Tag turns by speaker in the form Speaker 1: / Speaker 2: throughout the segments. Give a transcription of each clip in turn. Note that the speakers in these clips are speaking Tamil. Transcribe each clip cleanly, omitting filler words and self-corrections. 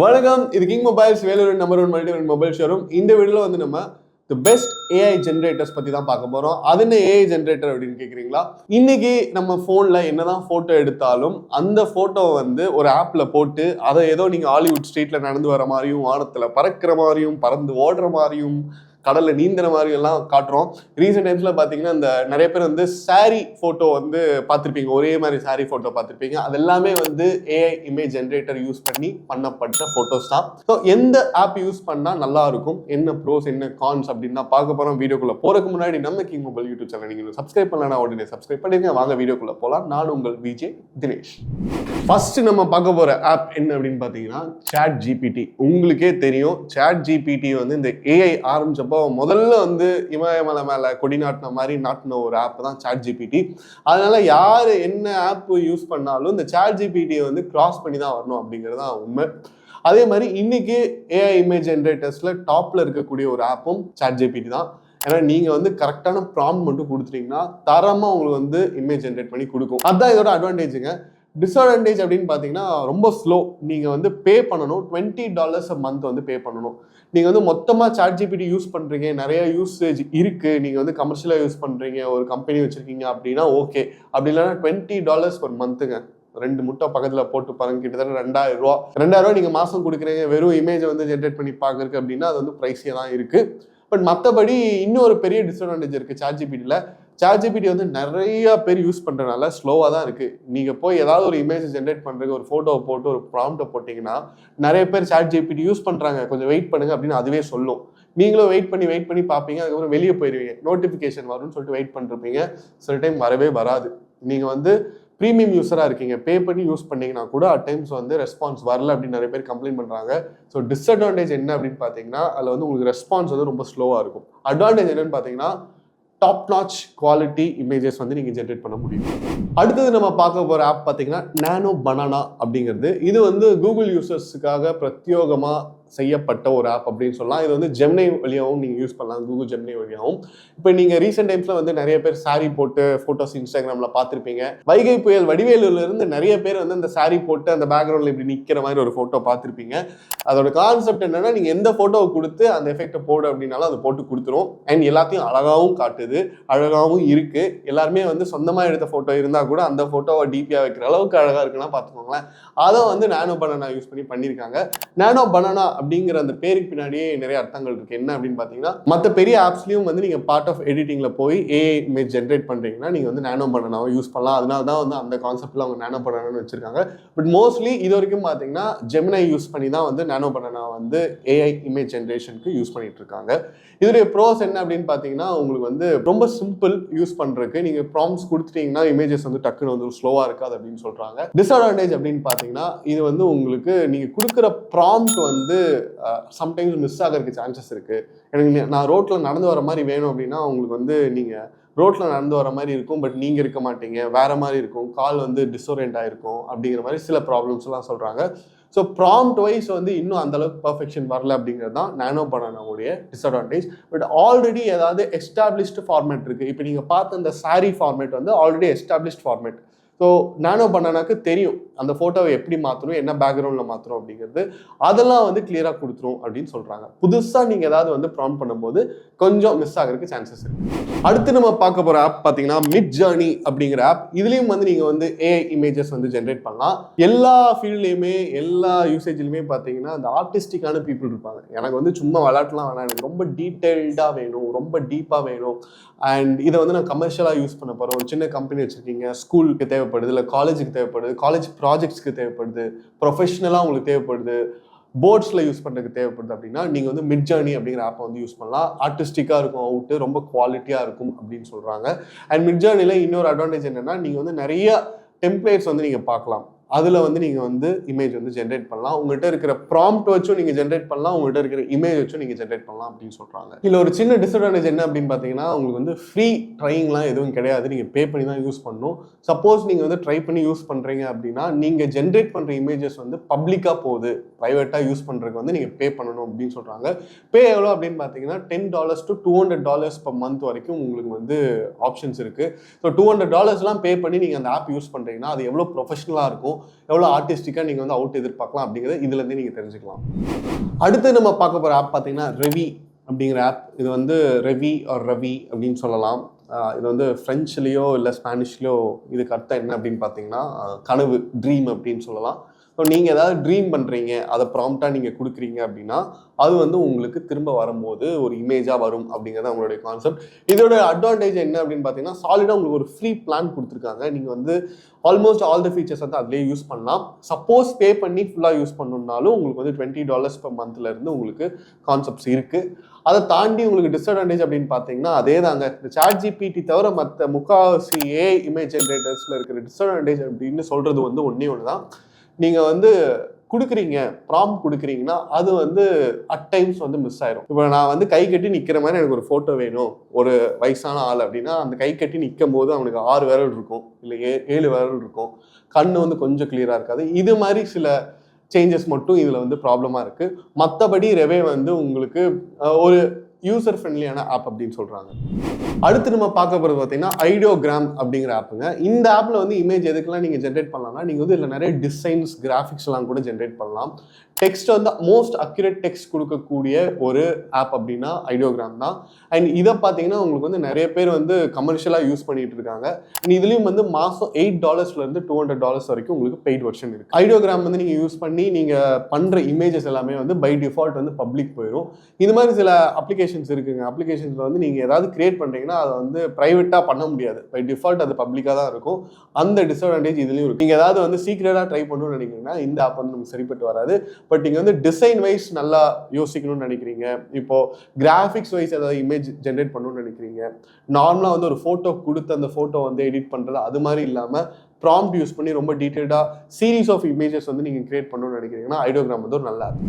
Speaker 1: வணக்கம், இது king mobiles Vellore number 1 multi mobile showroom. இந்த வீடியோல வந்து நம்ம தி பெஸ்ட் ஏஐ ஜென்ரேட்டர்ஸ் பத்தி தான் பார்க்க போறோம். அது என்ன ஏஐ ஜென்ரேட்டர் அப்படின்னு கேக்குறீங்களா? இன்னைக்கு நம்ம போன்ல என்னதான் போட்டோ எடுத்தாலும் அந்த போட்டோ வந்து ஒரு ஆப்ல போட்டு அதை ஏதோ நீங்க ஹாலிவுட் ஸ்ட்ரீட்ல நடந்து வர மாதிரியும், வானத்துல பறக்கிற மாதிரியும், பறந்து ஓடுற மாதிரியும், கடல்ல நீந்திர மாதிரி எல்லாம் காட்டுறோம். ரீசெண்ட் டைம்ஸ்ல பாத்தீங்கன்னா இந்த நிறைய பேர் வந்து சாரி போட்டோ வந்து பார்த்திருப்பீங்க, ஒரே மாதிரி சாரி போட்டோ பார்த்திருப்பீங்க. அது எல்லாமே வந்து ஏஐ இமேஜ் ஜென்ரேட்டர் யூஸ் பண்ணி பண்ணப்பட்ட போட்டோஸ் தான். ஸோ எந்த ஆப் யூஸ் பண்ணா நல்லா இருக்கும், என்ன ப்ரோஸ் என்ன கான்ஸ் அப்படின்னு தான் பார்க்க போறோம். வீடியோக்குள்ள போறதுக்கு முன்னாடி நம்ம கிங் மொபைல் யூடியூப் சேனல் நீங்க சப்ஸ்கிரைப் பண்ணலன்னா உடனே சப்ஸ்கிரைப் பண்ணிருங்க. வாங்க வீடியோக்குள்ள போலாம். நான் உங்கள் விஜய் தினேஷ். ஃபர்ஸ்ட் நம்ம பார்க்க போற ஆப் என்ன அப்படின்னு பாத்தீங்கன்னா சாட் ஜிபிடி. உங்களுக்கே தெரியும், சாட் ஜிபிடி வந்து இந்த ஏஐ ஆரம்பிச்ச முதல்ல வந்து இமயமலை மேல கொடி நாட்டின மாதிரி நாட்டின ஒரு ஆப் தான் சாட் ஜிபிடி. அதனால யாரு என்ன ஆப் யூஸ் பண்ணாலும் இந்த சாட் ஜிபிடியை வந்து கிராஸ் பண்ணி தான் வரணும் அப்படிங்கிறது தான் உண்மை. அதே மாதிரி இன்னைக்கு ஏஐ இமேஜ் ஜென்ரேட்டர்ஸ்ல டாப்ல இருக்கக்கூடிய ஒரு ஆப்பும் சாட் ஜிபிடி தான். ஏன்னா நீங்க வந்து கரெக்டான ப்ராம்ப்ட் மட்டும் கொடுத்துட்டீங்கன்னா தரமா உங்களுக்கு வந்து இமேஜ் ஜென்ரேட் பண்ணி கொடுக்கும். அதுதான் இதோட அட்வான்டேஜுங்க. டிஸ்அட்வான்டேஜ் அப்படின்னு பார்த்தீங்கன்னா ரொம்ப ஸ்லோ. நீங்கள் வந்து பே பண்ணணும், $20 a month வந்து பே பண்ணணும். நீங்கள் வந்து மொத்தமாக சாட் ஜிபிடி யூஸ் பண்ணுறீங்க, நிறைய யூசேஜ் இருக்குது, நீங்கள் வந்து கமர்ஷியலாக யூஸ் பண்ணுறீங்க, ஒரு கம்பெனி வச்சுருக்கீங்க அப்படின்னா ஓகே. அப்படி இல்லைன்னா $20 per monthங்க. 2 முட்டை பக்கத்தில் போட்டு பாருங்க, கிட்டத்தட்ட $2000 நீங்கள் மாதம் கொடுக்குறீங்க வெறும் இமேஜை வந்து ஜென்ரேட் பண்ணி பார்க்குறதுக்கு அப்படின்னா அது வந்து ப்ரைஸியாக தான் இருக்குது. பட் மற்றபடி இன்னொரு பெரிய டிஸ்அட்வான்டேஜ் இருக்குது சாட் ஜிபிடியில். சாட் ஜிபிடி வந்து நிறைய பேர் யூஸ் பண்ணுறதுனால ஸ்லோவாக தான் இருக்குது. நீங்கள் போய் ஏதாவது ஒரு இமேஜ் ஜென்ரேட் பண்ணுறதுக்கு ஒரு ஃபோட்டோவை போட்டு ஒரு ப்ராம்ப்டை போட்டிங்கன்னா நிறைய பேர் சாட் ஜிபிடி யூஸ் பண்ணுறாங்க, கொஞ்சம் வெயிட் பண்ணுங்க அப்படின்னு அதுவே சொல்லும். நீங்களும் வெயிட் பண்ணி பார்ப்பீங்க, அதுக்கப்புறம் வெளியே போயிடுவீங்க, நோட்டிஃபிகேஷன் வரும்னு சொல்லிட்டு வெயிட் பண்ணிருப்பீங்க. சில டைம் வரவே வராது. நீங்கள் வந்து ப்ரீமியம் யூஸராக இருக்கீங்க, பே பண்ணி யூஸ் பண்ணீங்கன்னா கூட அட் டைம்ஸ் வந்து ரெஸ்பான்ஸ் வரல அப்படின்னு நிறைய பேர் கம்ப்ளைண்ட் பண்ணுறாங்க. ஸோ டிஸ்அட்வான்டேஜ் என்ன அப்படின்னு பார்த்தீங்கன்னா அதில் வந்து உங்களுக்கு ரெஸ்பான்ஸ் வந்து ரொம்ப ஸ்லோவாக இருக்கும். அட்வான்டேஜ் என்னன்னு பார்த்தீங்கன்னா டாப் நாச் குவாலிட்டி இமேஜஸ் வந்து நீங்கள் ஜென்ரேட் பண்ண முடியும். அடுத்தது நம்ம பார்க்க போகிற ஆப் பார்த்தீங்கன்னா நானோ பனானா அப்படிங்கிறது. இது வந்து கூகுள் யூசர்ஸுக்காக பிரத்யோகமாக செய்யப்பட்ட ஒரு ஆப் அப்படின்னு சொல்லலாம். இது வந்து ஜெமினி வழியாகவும் நீங்கள் யூஸ் பண்ணலாம், கூகுள் ஜெமினி வழியாகவும். இப்போ நீங்கள் ரீசெண்ட் டைம்ஸில் வந்து நிறைய பேர் சாரி போட்டு ஃபோட்டோஸ் இன்ஸ்டாகிராமில் பார்த்துருப்பீங்க. வைகை புயல் வடிவேலுலேருந்து நிறைய பேர் வந்து அந்த சாரி போட்டு அந்த பேக்ரவுண்டில் இப்படி நிற்கிற மாதிரி ஒரு ஃபோட்டோ பார்த்துருப்பீங்க. அதோட கான்செப்ட் என்னன்னா, நீங்கள் எந்த ஃபோட்டோவை கொடுத்து அந்த எஃபெக்டை போடு அப்படின்னாலும் அதை போட்டு கொடுத்துரும். அண்ட் எல்லாத்தையும் அழகாகவும் காட்டுது, அழகாகவும் இருக்குது. எல்லாருமே வந்து சொந்தமாக எடுத்த ஃபோட்டோ இருந்தால் கூட அந்த ஃபோட்டோவை டிபியாக வைக்கிற அளவுக்கு அழகாக இருக்குன்னா பார்த்துக்கோங்களேன். அதை வந்து நானோ பனானா யூஸ் பண்ணியிருக்காங்க. நானோ பனானா அப்படிங்கிற அந்த பேருக்கு பின்னாடியே நிறைய அர்த்தங்கள் இருக்கு. என்ன அப்படின்னு பார்த்தீங்கன்னா, மற்ற பெரிய ஆப்ஸ்லையும் வந்து நீங்கள் பார்ட் ஆஃப் எடிட்டிங்கில் போய் ஏஐ இமேஜ் ஜென்ரேட் பண்ணுறீங்கன்னா நீங்கள் வந்து நானோ பனானாவை யூஸ் பண்ணலாம். அதனால தான் வந்து அந்த கான்செப்டில் அவங்க நானோ பனானான்னு வச்சிருக்காங்க. பட் மோஸ்ட்லி இது வரைக்கும் பார்த்தீங்கன்னா ஜெமினை யூஸ் பண்ணி தான் வந்து நானோ பனானா வந்து ஏஐ இமேஜ் ஜென்ரேஷனுக்கு யூஸ் பண்ணிட்டு இருக்காங்க. இதோடைய ப்ரோஸ் என்ன அப்படின்னு பார்த்தீங்கன்னா, உங்களுக்கு வந்து ரொம்ப சிம்பிள் யூஸ் பண்ணுறதுக்கு. நீங்கள் ப்ராம்ப்ட்ஸ் கொடுத்துட்டீங்கன்னா இமேஜஸ் வந்து டக்குன்னு வந்து ஸ்லோவாக இருக்காது அப்படின்னு சொல்கிறாங்க. டிஸ்அட்வான்டேஜ் அப்படின்னு பார்த்தீங்கன்னா, இது வந்து உங்களுக்கு நீங்கள் கொடுக்குற ப்ராம்ப்ட் வந்து சம்டைம்ஸ் மிஸ் ஆகிறதுக்கு சான்சஸ் இருக்குது. எனக்கு நான் ரோட்டில் நடந்து வர மாதிரி வேணும் அப்படின்னா உங்களுக்கு வந்து நீங்கள் ரோட்டில் நடந்து வர மாதிரி இருக்கும், பட் நீங்கள் இருக்க மாட்டீங்க, வேற மாதிரி இருக்கும், கால் வந்து டிஸ்ஓரியன்ட் ஆகிருக்கும் அப்படிங்கிற மாதிரி சில ப்ராப்ளம்ஸ்லாம் சொல்கிறாங்க. ஸோ ப்ராம்ப்ட் வைஸ் வந்து இன்னும் அந்தளவுக்கு பர்ஃபெக்ஷன் வரல அப்படிங்கிறது தான் நானோ பனானாவுடைய டிஸ்அட்வான்டேஜ். பட் ஆல்ரெடி ஏதாவது எஸ்டாப்ளிஷ்டு ஃபார்மேட் இருக்குது. இப்போ நீங்கள் பார்த்த அந்த சாரி ஃபார்மேட் வந்து ஆல்ரெடி எஸ்டாப்ளிஷ்ட் ஃபார்மேட். ஸோ நானோ பனானாக்கு தெரியும் அந்த ஃபோட்டோவை எப்படி மாற்றணும், என்ன பேக்ரவுண்டில் மாற்றணும் அப்படிங்கிறது. அதெல்லாம் வந்து கிளியராக கொடுத்துரும் அப்படின்னு சொல்கிறாங்க. புதுசாக நீங்கள் ஏதாவது வந்து ப்ராம்ப்ட் பண்ணும்போது கொஞ்சம் மிஸ் ஆகிறதுக்கு சான்சஸ் இருக்குது. அடுத்து நம்ம பார்க்க போகிற ஆப் பார்த்தீங்கன்னா மிட்ஜர்னி அப்படிங்கிற ஆப். இதுலேயும் வந்து நீங்கள் வந்து ஏஐ இமேஜஸ் வந்து ஜென்ரேட் பண்ணலாம். எல்லா ஃபீல்ட்லேயுமே எல்லா யூசேஜ்லையுமே பார்த்தீங்கன்னா அந்த ஆர்டிஸ்டிக்கான பீப்புள் இருப்பாங்க. எனக்கு வந்து சும்மா விளையாட்டுலாம் வேணாம், எனக்கு ரொம்ப டீட்டெயில்டாக வேணும், ரொம்ப டீப்பாக வேணும். அண்ட் இதை வந்து நான் கமர்ஷியலாக யூஸ் பண்ண போகிறேன். ஒரு சின்ன கம்பெனி வச்சுருக்கீங்க, ஸ்கூலுக்கு தேவைப்படுது, இல்லை காலேஜுக்கு தேவைப்படுது, காலேஜ் ப்ராஜெக்ட்ஸ்க்கு தேவைப்படுது, ப்ரொஃபஷனலாக உங்களுக்கு தேவைப்படுது, போர்ட்ஸில் யூஸ் பண்ணுறதுக்கு தேவைப்படுது அப்படின்னா நீங்கள் வந்து மிட்ஜர்னி அப்படிங்கிற ஆப்பை வந்து யூஸ் பண்ணலாம். ஆர்டிஸ்டிக்காக இருக்கும், அவுட்டு ரொம்ப குவாலிட்டியாக இருக்கும் அப்படின்னு சொல்கிறாங்க. அண்ட் மிட்ஜர்னியில் இன்னொரு அட்வான்டேஜ் என்னென்னா, நீங்கள் வந்து நிறைய டெம்ப்ளேட்ஸ் வந்து நீங்கள் பார்க்கலாம். அதில் வந்து நீங்கள் வந்து இமேஜ் வந்து ஜென்ரேட் பண்ணலாம். உங்கள்கிட்ட இருக்கிற ப்ராம்ப்ட் வச்சும் நீங்கள் ஜென்ரேட் பண்ணலாம், உங்கள்கிட்ட இருக்கிற இமேஜ் வச்சும் நீங்கள் ஜென்ரேட் பண்ணலாம் அப்படின்னு சொல்கிறாங்க. இதில் ஒரு சின்ன டிஸ்அட்வான்டேஜ் என்ன அப்படின்னு பார்த்தீங்கன்னா, உங்களுக்கு வந்து ஃப்ரீ ட்ரையிங்லாம் எதுவும் கிடையாது, நீங்கள் பே பண்ணி தான் யூஸ் பண்ணணும். சப்போஸ் நீங்கள் வந்து ட்ரை பண்ணி யூஸ் பண்ணுறீங்க அப்படின்னா நீங்கள் ஜென்ரேட் பண்ணுற இமேஜஸ் வந்து பப்ளிக்காக போகுது, ப்ரைவேட்டாக யூஸ் பண்ணுறதுக்கு வந்து நீங்கள் பே பண்ணணும் அப்படின்னு சொல்கிறாங்க. பே எவ்வளோ அப்படின்னு பார்த்தீங்கன்னா $10 to $200 per month வரைக்கும் உங்களுக்கு வந்து ஆப்ஷன்ஸ் இருக்குது. ஸோ $200 பே பண்ணி நீங்கள் அந்த ஆப் யூஸ் பண்ணுறீங்கன்னா அது எவ்வளோ ப்ரொஃபஷனலாக இருக்கும், எவ்வளோ ஆர்டிஸ்டிக்காக நீங்கள் வந்து அவுட் எதிர்பார்க்கலாம் அப்படிங்கிறத இதுலேருந்து நீங்கள் தெரிஞ்சுக்கலாம். அடுத்து நம்ம பார்க்க போகிற ஆப் பார்த்தீங்கன்னா ரெவி அப்படிங்கிற ஆப். இது வந்து ரெவி ஆர் ரவி அப்படின்னு சொல்லலாம். இது வந்து ஃப்ரெஞ்சுலேயோ இல்லை ஸ்பானிஷ்லேயோ இதுக்கு அர்த்தம் என்ன அப்படின்னு பார்த்தீங்கன்னா கனவு, ட்ரீம் அப்படின்னு சொல்லலாம். ஸோ நீங்கள் ஏதாவது ட்ரீம் பண்ணுறீங்க, அதை ப்ராம்ப்டாக நீங்கள் கொடுக்குறீங்க அப்படின்னா அது வந்து உங்களுக்கு திரும்ப வரும்போது ஒரு இமேஜாக வரும் அப்படிங்கிறது அவங்களுடைய கான்செப்ட். இதோட அட்வான்டேஜ் என்ன அப்படின்னு பார்த்தீங்கன்னா சாலிடாக உங்களுக்கு ஒரு ஃப்ரீ பிளான் கொடுத்துருக்காங்க. நீங்கள் வந்து ஆல்மோஸ்ட் ஆல் த ஃபீச்சர்ஸ் வந்து அதிலே யூஸ் பண்ணலாம். சப்போஸ் பே பண்ணி ஃபுல்லாக யூஸ் பண்ணணும்னாலும் உங்களுக்கு வந்து $20 per monthலேருந்து உங்களுக்கு கான்செப்ட்ஸ் இருக்குது. அதை தாண்டி உங்களுக்கு டிஸ்அட்வான்டேஜ் அப்படின்னு பார்த்தீங்கன்னா அதே தாங்க. இந்த ChatGPT தவிர மற்ற முக்காவாசி ஏஐ இமேஜ் ஜென்ரேட்டர்ஸில் இருக்கிற டிஸ்அட்வான்டேஜ் அப்படின்னு சொல்கிறது வந்து ஒன்றே ஒன்று தான். நீங்கள் வந்து கொடுக்குறீங்க, ப்ராம்ப்ட் கொடுக்குறீங்கன்னா அது வந்து அட் டைம்ஸ் வந்து மிஸ் ஆயிரும். இப்போ நான் வந்து கை கட்டி நிற்கிற மாதிரி எனக்கு ஒரு ஃபோட்டோ வேணும், ஒரு வயசான ஆள் அப்படின்னா அந்த கை கட்டி நிற்கும் போது அவனுக்கு 6 விரல் இருக்கும், இல்லை 7 விரல் இருக்கும், கண் வந்து கொஞ்சம் கிளியராக இருக்காது. இது மாதிரி சில சேஞ்சஸ் மட்டும் இதில் வந்து ப்ராப்ளமாக இருக்குது. மற்றபடி ரெவே வந்து உங்களுக்கு ஒரு யூசர் ஃப்ரெண்ட்லியான ஆப் அப்படின்னு சொல்கிறாங்க. அடுத்து நம்ம பார்க்க போகிறது பார்த்தீங்கன்னா ஐடியோகிராம் அப்படிங்கிற ஆப்புங்க. இந்த ஆப்பில் வந்து இமேஜ் எதுக்கெல்லாம் நீங்கள் ஜென்ரேட் பண்ணலாம்னா நீங்கள் வந்து இதில் நிறைய டிசைன்ஸ், கிராஃபிக்ஸ்லாம் கூட ஜென்ரேட் பண்ணலாம். டெக்ஸ்ட் வந்து மோஸ்ட் அக்யூரேட் டெக்ஸ்ட் கொடுக்கக்கூடிய ஒரு ஆப் அப்படின்னா ஐடியோகிராம் தான். அண்ட் இதை பார்த்தீங்கன்னா உங்களுக்கு வந்து நிறைய பேர் வந்து கமர்ஷியலாக யூஸ் பண்ணிட்டு இருக்காங்க. அண்ட் இதுலேயும் வந்து மாதம் $8 $200 வரைக்கும் உங்களுக்கு பெய்ட் வெர்ஷன் இருக்குது. ஐடியோகிராம் வந்து நீங்கள் யூஸ் பண்ணி நீங்கள் பண்ணுற இமேஜஸ் எல்லாமே வந்து பை டிஃபால்ட் வந்து பப்ளிக் போயிடும். இது மாதிரி சில அப்ளிகேஷன்ஸ் இருக்குங்க. அப்ளிகேஷன்ஸில் வந்து நீங்கள் ஏதாவது கிரியேட் பண்ணுறீங்கன்னா அதை வந்து ப்ரைவேட்டாக பண்ண முடியாது. பை டிஃபால்ட் அது பப்ளிக்காக தான் இருக்கும். அந்த டிஸ்அட்வான்டேஜ் இதுலேயும் இருக்குது. நீங்கள் ஏதாவது வந்து சீக்ரெட்டாக ட்ரை பண்ணணும்னு நினைக்கிறீங்கன்னா இந்த ஆப் வந்து நமக்கு சரிப்பட்டு வராது. பட் நீங்கள் வந்து டிசைன் வைஸ் நல்லா யோசிக்கணும்னு நினைக்கிறீங்க, இப்போது கிராஃபிக்ஸ் வைஸ் ஏதாவது இமேஜ் ஜென்ரேட் பண்ணணும்னு நினைக்கிறீங்க, நார்மலாக வந்து ஒரு ஃபோட்டோ கொடுத்து அந்த ஃபோட்டோ வந்து எடிட் பண்ணுறது அது மாதிரி இல்லாமல் ப்ராம்ப்ட் யூஸ் பண்ணி ரொம்ப டீட்டெயில்டாக சீரீஸ் ஆஃப் இமேஜஸ் வந்து நீங்கள் கிரியேட் பண்ணணும்னு நினைக்கிறீங்கன்னா ஐடியோகிராம் வந்து ஒரு நல்ல ஆப்.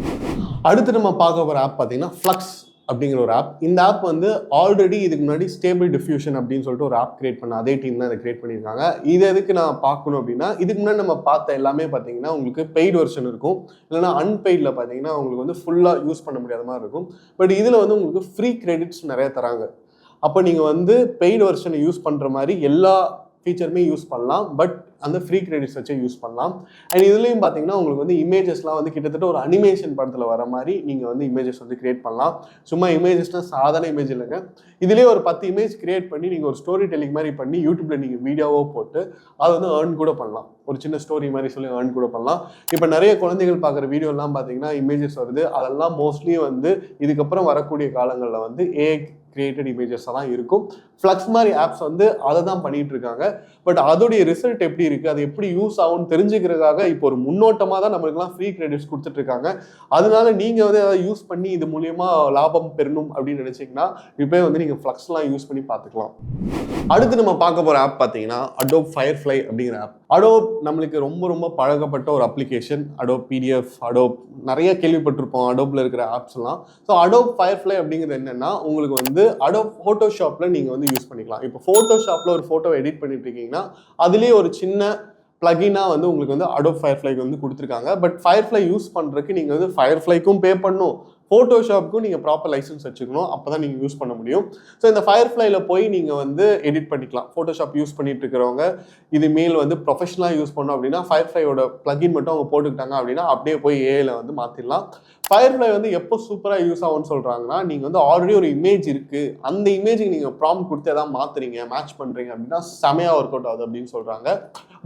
Speaker 1: அடுத்து நம்ம பார்க்க போகிற ஆப் பார்த்தீங்கன்னா ஃப்ளக்ஸ் அப்படிங்கிற ஒரு ஆப். இந்த ஆப் வந்து ஆல்ரெடி இதுக்கு முன்னாடி ஸ்டேபிள் டிஃப்யூஷன் அப்படின்னு சொல்லிட்டு ஒரு ஆப் கிரியேட் பண்ண அதே டீம் தான் இதை கிரியேட் பண்ணியிருக்காங்க. இது எதுக்கு நான் பார்க்கணும் அப்படின்னா இதுக்கு முன்னாடி நம்ம பார்த்த எல்லாமே பார்த்தீங்கன்னா உங்களுக்கு பெய்டு வெர்ஷன் இருக்கும், இல்லைனா அன்பெய்டில் பார்த்தீங்கன்னா உங்களுக்கு வந்து ஃபுல்லாக யூஸ் பண்ண முடியாத மாதிரி இருக்கும். பட் இதில் வந்து உங்களுக்கு ஃப்ரீ கிரெடிட்ஸ் நிறைய தராங்க. அப்போ நீங்கள் வந்து பெய்டு வெர்ஷனை யூஸ் பண்ணுற மாதிரி எல்லா ஃபீச்சருமே யூஸ் பண்ணலாம். பட் அந்த ஃப்ரீ கிரெடிட்ஸ் வச்சு யூஸ் பண்ணலாம். அண்ட் இதுலேயும் பார்த்தீங்கன்னா உங்களுக்கு வந்து இமேஜஸ்லாம் வந்து கிட்டத்தட்ட ஒரு அனிமேஷன் படத்தில் வர மாதிரி நீங்கள் வந்து இமேஜஸ் வந்து கிரியேட் பண்ணலாம். சும்மா இமேஜஸ்னால் சாதாரண இமேஜ் இல்லைங்க. இதுலேயே ஒரு 10 இமேஜ் கிரியேட் பண்ணி நீங்கள் ஒரு ஸ்டோரி டெல்லிங் மாதிரி பண்ணி யூடியூப்பில் நீங்கள் வீடியோவோ போட்டு அதை வந்து ஏர்ன் கூட பண்ணலாம். ஒரு சின்ன ஸ்டோரி மாதிரி சொல்லி ஏர்ன் கூட பண்ணலாம். இப்போ நிறைய குழந்தைகள் பார்க்குற வீடியோலாம் பார்த்தீங்கன்னா இமேஜஸ் வருது. அதெல்லாம் மோஸ்ட்லி வந்து இதுக்கப்புறம் வரக்கூடிய காலங்களில் வந்து ஏஐ கிரியேட்டட் இமேஜஸாக தான் இருக்கும். ஃப்ளக்ஸ் மாதிரி ஆப்ஸ் வந்து அதை தான் பண்ணிட்டு இருக்காங்க. பட் அதோடைய ரிசல்ட் எப்படி இருக்குது, அது எப்படி யூஸ் ஆகும்னு தெரிஞ்சுக்கிறதுக்காக இப்போ ஒரு முன்னோட்டமாக தான் நம்மளுக்குலாம் ஃப்ரீ கிரெடிட்ஸ் கொடுத்துட்டு இருக்காங்க. அதனால நீங்கள் வந்து அதை யூஸ் பண்ணி இது மூலியமா லாபம் பெறணும் அப்படின்னு நினச்சிங்கன்னா இப்போ வந்து நீங்கள் ஃப்ளக்ஸ்லாம் யூஸ் பண்ணி பார்த்துக்கலாம். அடுத்து நம்ம பார்க்க போகிற ஆப் பார்த்தீங்கன்னா அடோப் ஃபயர்ஃப்ளை அப்படிங்கிற ஆப். அடோப் நம்மளுக்கு ரொம்ப ரொம்ப பழகப்பட்ட ஒரு அப்ளிகேஷன். அடோப் பிடிஎஃப், அடோப் நிறைய கேள்விப்பட்டிருப்போம் அடோப்பில் இருக்கிற ஆப்ஸ்லாம். ஸோ அடோப் ஃபயர்ஃப்ளை அப்படிங்கிறது என்னென்னா உங்களுக்கு வந்து அடோப் ஃபோட்டோஷாப்பில் நீங்கள் வந்து யூஸ் பண்ணிக்கலாம். இப்போ ஃபோட்டோஷாப்பில் ஒரு ஃபோட்டோ எடிட் பண்ணிட்டு இருக்கீங்கன்னா அதுலேயே ஒரு சின்ன பிளகினாக வந்து உங்களுக்கு வந்து அடோப் ஃபயர்ஃப்ளைக்கு வந்து கொடுத்துருக்காங்க. பட் ஃபயர்ஃப்ளை யூஸ் பண்ணுறதுக்கு நீங்கள் வந்து ஃபயர்ஃப்ளைக்கும் பே பண்ணணும், ஃபோட்டோஷாப்புக்கும் நீங்கள் ப்ராப்பர் லைசன்ஸ் வச்சுக்கணும். அப்போ தான் நீங்கள் யூஸ் பண்ண முடியும். ஸோ இந்த ஃபயர்ஃப்ளைல போய் நீங்கள் வந்து எடிட் பண்ணிக்கலாம். ஃபோட்டோஷாப் யூஸ் பண்ணிட்டு இருக்கிறவங்க இது மேல் வந்து ப்ரொஃபஷனலாக யூஸ் பண்ணோம் அப்படின்னா ஃபயர்ஃப்ளையோட பிளகின் மட்டும் அவங்க போட்டுக்கிட்டாங்க அப்படின்னா அப்படியே போய் ஏஐல வந்து மாற்றிடலாம். ஃபயர்ஃப்ளை வந்து எப்போ சூப்பராக யூஸ் ஆகும்னு சொல்கிறாங்கன்னா நீங்கள் வந்து ஆல்ரெடி ஒரு இமேஜ் இருக்குது, அந்த இமேஜுக்கு நீங்கள் ப்ராம்ப்ட் கொடுத்து எதாவது மாற்றுறீங்க, மேட்ச் பண்ணுறீங்க அப்படின்னா செமையாக ஒர்க் அவுட் ஆகுது அப்படின்னு சொல்கிறாங்க.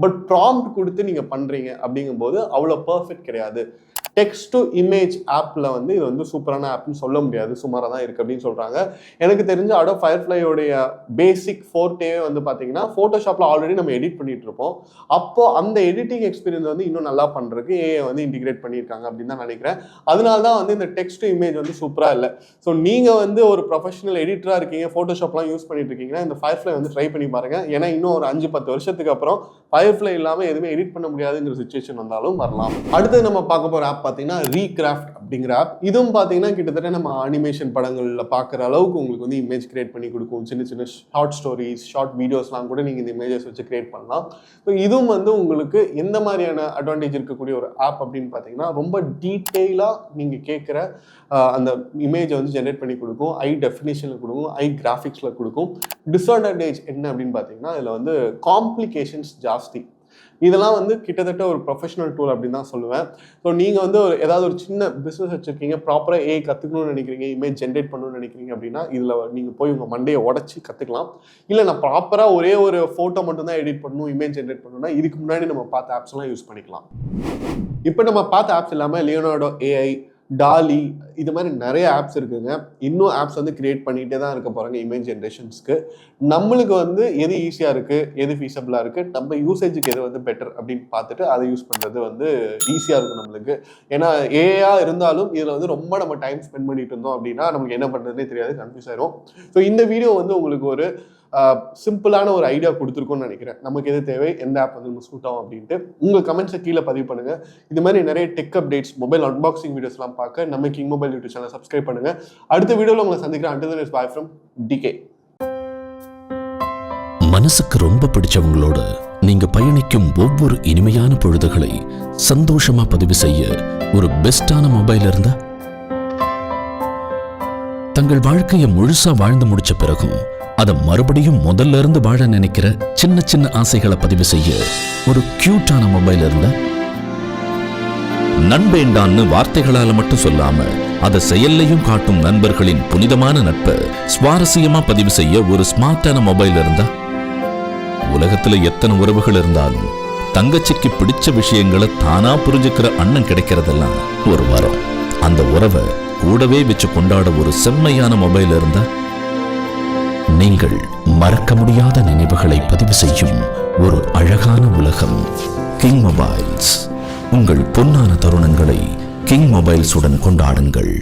Speaker 1: பட் ப்ராம்ப்ட் கொடுத்து நீங்கள் பண்ணுறீங்க அப்படிங்கும்போது அவ்வளோ பர்ஃபெக்ட் கிடையாது. டெக்ஸ்ட் டு இமேஜ் ஆப்பில் வந்து இது வந்து சூப்பரான ஆப்னு சொல்ல முடியாது, சுமாராக தான் இருக்குது அப்படின்னு சொல்கிறாங்க. எனக்கு தெரிஞ்ச அடோப் ஃபயர்ஃப்ளையோடைய பேசிக் ஃபோர்ட்டேவே வந்து பார்த்தீங்கன்னா ஃபோட்டோஷாப்பில் ஆல்ரெடி நம்ம எடிட் பண்ணிட்டு இருப்போம். அப்போது அந்த எடிட்டிங் எக்ஸ்பீரியன்ஸ் வந்து இன்னும் நல்லா பண்ணுறதுக்கு ஏஐ வந்து இன்டிகிரேட் பண்ணியிருக்காங்க அப்படின்னு தான் நினைக்கிறேன். அதனால தான் வந்து இந்த டெக்ஸ்ட் டு இமேஜ் வந்து சூப்பராக இல்லை. ஸோ நீங்கள் வந்து ஒரு ப்ரொஃபஷனல் எடிட்டராக இருக்கீங்க, ஃபோட்டோஷாப்லாம் யூஸ் பண்ணிட்டு இருக்கீங்கன்னா இந்த ஃபயர்ஃப்ளை வந்து ட்ரை பண்ணி பாருங்கள். ஏன்னா இன்னும் ஒரு 5-10 வருஷத்துக்கு அப்புறம் ஃபயர்ஃப்ளை இல்லாமல் எதுவுமே எடிட் பண்ண முடியாதுங்கிற சுச்சுவேஷன் வந்தாலும் வரலாம். அடுத்து நம்ம பார்க்க போகிற ஆப் பார்த்தீங்கன்னா ரீகிராஃப்ட் அப்படிங்கிற ஆப். இதுவும் பார்த்தீங்கன்னா கிட்டத்தட்ட நம்ம அனிமேஷன் படங்களில் பார்க்குற அளவுக்கு உங்களுக்கு வந்து இமேஜ் கிரியேட் பண்ணி கொடுக்கும். சின்ன சின்ன ஷார்ட் ஸ்டோரிஸ், ஷார்ட் வீடியோஸ்லாம் கூட நீங்கள் இந்த இமேஜஸ் வச்சு கிரியேட் பண்ணலாம். ஸோ இதுவும் வந்து உங்களுக்கு எந்த மாதிரியான அட்வான்டேஜ் இருக்கக்கூடிய ஒரு ஆப் அப்படின்னு பார்த்தீங்கன்னா ரொம்ப டீட்டெயிலாக நீங்கள் கேட்குற அந்த இமேஜை வந்து ஜென்ரேட் பண்ணி கொடுக்கும், ஐ டெஃபினேஷனில் கொடுக்கும், ஐ கிராஃபிக்ஸில் கொடுக்கும். டிஸ்அட்வான்டேஜ் என்ன அப்படின்னு பார்த்தீங்கன்னா இதில் வந்து காம்ப்ளிகேஷன்ஸ் ஜாஸ்தி. இதெல்லாம் வந்து கிட்டத்தட்ட ஒரு ப்ரொஃபஷனல் டூல் அப்படின்னு தான் சொல்லுவேன். ஸோ நீங்கள் வந்து ஏதாவது ஒரு சின்ன பிஸ்னஸ் வச்சுருக்கீங்க, ப்ராப்பராக ஏஐ கற்றுக்கணும்னு நினைக்கிறீங்க, இமேஜ் ஜென்ரேட் பண்ணணும்னு நினைக்கிறீங்க அப்படின்னா இதில் நீங்கள் போய் உங்கள் மண்டையை உடச்சி கற்றுக்கலாம். இல்லை நான் ப்ராப்பராக ஒரே ஒரு ஃபோட்டோ மட்டும் தான் எடிட் பண்ணணும், இமேஜ் ஜென்ரேட் பண்ணணும்னா இதுக்கு முன்னாடி நம்ம பார்த்த ஆப்ஸ்லாம் யூஸ் பண்ணிக்கலாம். இப்போ நம்ம பார்த்த ஆப்ஸ் இல்லாமல் லியோனார்டோ ஏஐ, டாலி, இது மாதிரி நிறைய ஆப்ஸ் இருக்குங்க. இன்னும் ஆப்ஸ் வந்து கிரியேட் பண்ணிகிட்டே தான் இருக்க போகிறாங்க இமேஜ் ஜென்ரேஷன்ஸ்க்கு. நம்மளுக்கு வந்து எது ஈஸியாக இருக்குது, எது ஃபீஸபிளாக இருக்குது, நம்ம யூசேஜுக்கு எது வந்து பெட்டர் அப்படின்னு பார்த்துட்டு அதை யூஸ் பண்ணுறது வந்து ஈஸியாக இருக்கும் நம்மளுக்கு. ஏன்னா ஏஐயாக இருந்தாலும் இதில் வந்து ரொம்ப நம்ம டைம் ஸ்பெண்ட் பண்ணிட்டு இருந்தோம் அப்படின்னா நமக்கு என்ன பண்ணுறதுனே தெரியாது, கன்ஃபியூஸ் ஆயிரும். ஸோ இந்த வீடியோ வந்து உங்களுக்கு ஒரு சிம்பிளான ஒரு ஐடியா கொடுத்துருக்கோன்னு நினைக்கிறேன். நமக்கு எது தேவை, எந்த ஆப் வந்து நம்ம சூட் ஆகும் அப்படின்ட்டு உங்கள் கமெண்ட்ஸை கீழே பதிவு பண்ணுங்கள். இது மாதிரி நிறைய டெக் அப்டேட்ஸ், மொபைல் அன்பாக்சிங் வீடியோஸ்லாம் பார்க்க நம்ம king mobile YouTube channel subscribe பண்ணுங்கள். அடுத்த வீடியோவில் உங்களை சந்திக்கிறேன். until then is bye from DK.
Speaker 2: மனசுக்கு ரொம்ப பிடிச்சவங்களோட நீங்க பயணிக்கும் ஒவ்வொரு இனிமையான பொழுதுகளை சந்தோஷமா பதிவு செய்ய ஒரு பெஸ்டான மொபைல் இருந்தா, தங்கள் வாழ்க்கையை முழுசா வாழ்ந்து முடிச்ச பிறகும் அதை மறுபடியும் முதல்ல இருந்து வாழ நினைக்கிற சின்ன சின்ன ஆசைகளை பதிவு செய்ய ஒரு கியூட்டான மொபைல் இருந்தா, நண்பேண்டான்னு வார்த்தைகளால மட்டும் சொல்லாம அதை செயல்லையும் காட்டும் நண்பர்களின் புனிதமான நட்பை சுவாரஸ்யமா பதிவு செய்ய ஒரு ஸ்மார்ட்டான மொபைல் இருந்தா, உலகத்துல எத்தனை உறவுகள் இருந்தாலும் தங்கச்சிக்கு பிடிச்ச விஷயங்களை தானா புரிஞ்சுக்கிற அண்ணன் கிடைக்கிறதெல்லாம் ஒரு வரம். அந்த உறவை கூடவே வச்சு கொண்டாட ஒரு செம்மையான மொபைல் இருந்தா, நீங்கள் மறக்க முடியாத நினைவுகளை பதிவு செய்யும் ஒரு அழகான உலகம் கிங் மொபைல்ஸ். உங்கள் பொன்னான தருணங்களை கிங் மொபைல்ஸுடன் கொண்டாடுங்கள்.